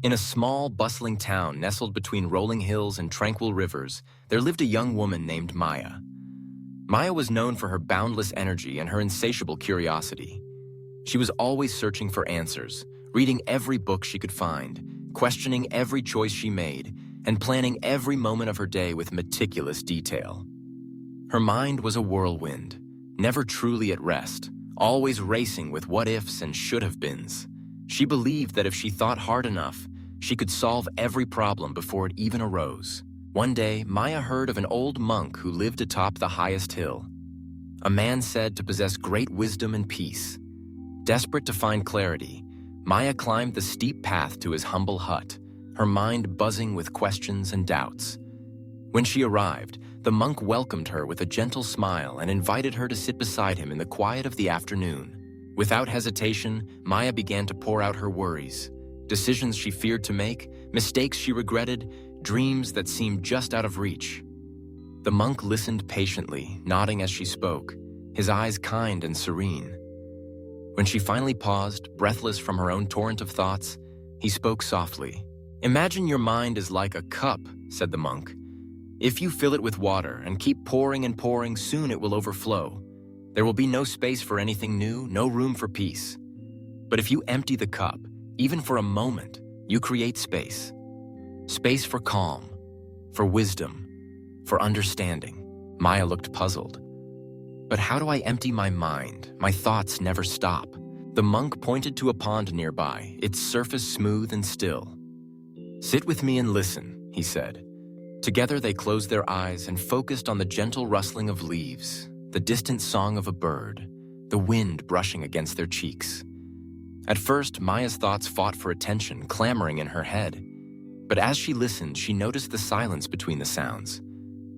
In a small, bustling town nestled between rolling hills and tranquil rivers, there lived a young woman named Maya. Maya was known for her boundless energy and her insatiable curiosity. She was always searching for answers, reading every book she could find, questioning every choice she made, and planning every moment of her day with meticulous detail. Her mind was a whirlwind, never truly at rest, always racing with what-ifs and should-have-beens. She believed that if she thought hard enough, she could solve every problem before it even arose. One day, Maya heard of an old monk who lived atop the highest hill. A man said to possess great wisdom and peace. Desperate to find clarity, Maya climbed the steep path to his humble hut, her mind buzzing with questions and doubts. When she arrived, the monk welcomed her with a gentle smile and invited her to sit beside him in the quiet of the afternoon. Without hesitation, Maya began to pour out her worries, decisions she feared to make, mistakes she regretted, dreams that seemed just out of reach. The monk listened patiently, nodding as she spoke, his eyes kind and serene. When she finally paused, breathless from her own torrent of thoughts, he spoke softly. "Imagine your mind is like a cup," said the monk. "If you fill it with water and keep pouring and pouring, soon it will overflow. There will be no space for anything new, no room for peace. But if you empty the cup, even for a moment, you create space. Space for calm, for wisdom, for understanding." Maya looked puzzled. "But how do I empty my mind? My thoughts never stop." The monk pointed to a pond nearby, its surface smooth and still. "Sit with me and listen," he said. Together they closed their eyes and focused on the gentle rustling of leaves, the distant song of a bird, the wind brushing against their cheeks. At first, Maya's thoughts fought for attention, clamoring in her head. But as she listened, she noticed the silence between the sounds,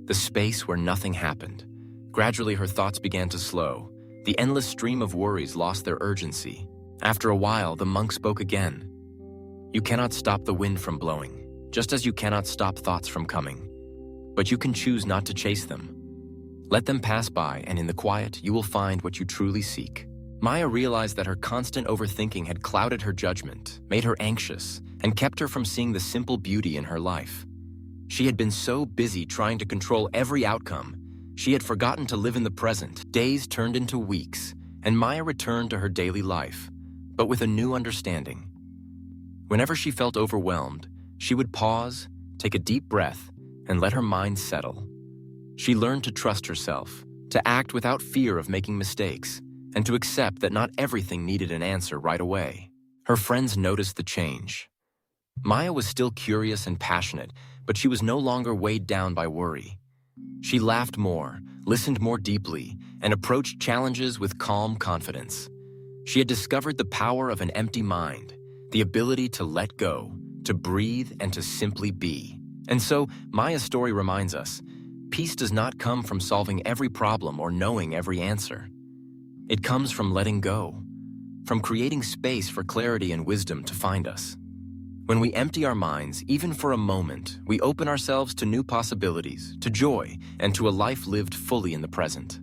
the space where nothing happened. Gradually, her thoughts began to slow. The endless stream of worries lost their urgency. After a while, the monk spoke again. "You cannot stop the wind from blowing, just as you cannot stop thoughts from coming. But you can choose not to chase them. Let them pass by, and in the quiet, you will find what you truly seek." Maya realized that her constant overthinking had clouded her judgment, made her anxious, and kept her from seeing the simple beauty in her life. She had been so busy trying to control every outcome, she had forgotten to live in the present. Days turned into weeks, and Maya returned to her daily life, but with a new understanding. Whenever she felt overwhelmed, she would pause, take a deep breath, and let her mind settle. She learned to trust herself, to act without fear of making mistakes, and to accept that not everything needed an answer right away. Her friends noticed the change. Maya was still curious and passionate, but she was no longer weighed down by worry. She laughed more, listened more deeply, and approached challenges with calm confidence. She had discovered the power of an empty mind, the ability to let go, to breathe, and to simply be. And so, Maya's story reminds us, peace does not come from solving every problem or knowing every answer. It comes from letting go, from creating space for clarity and wisdom to find us. When we empty our minds, even for a moment, we open ourselves to new possibilities, to joy, and to a life lived fully in the present.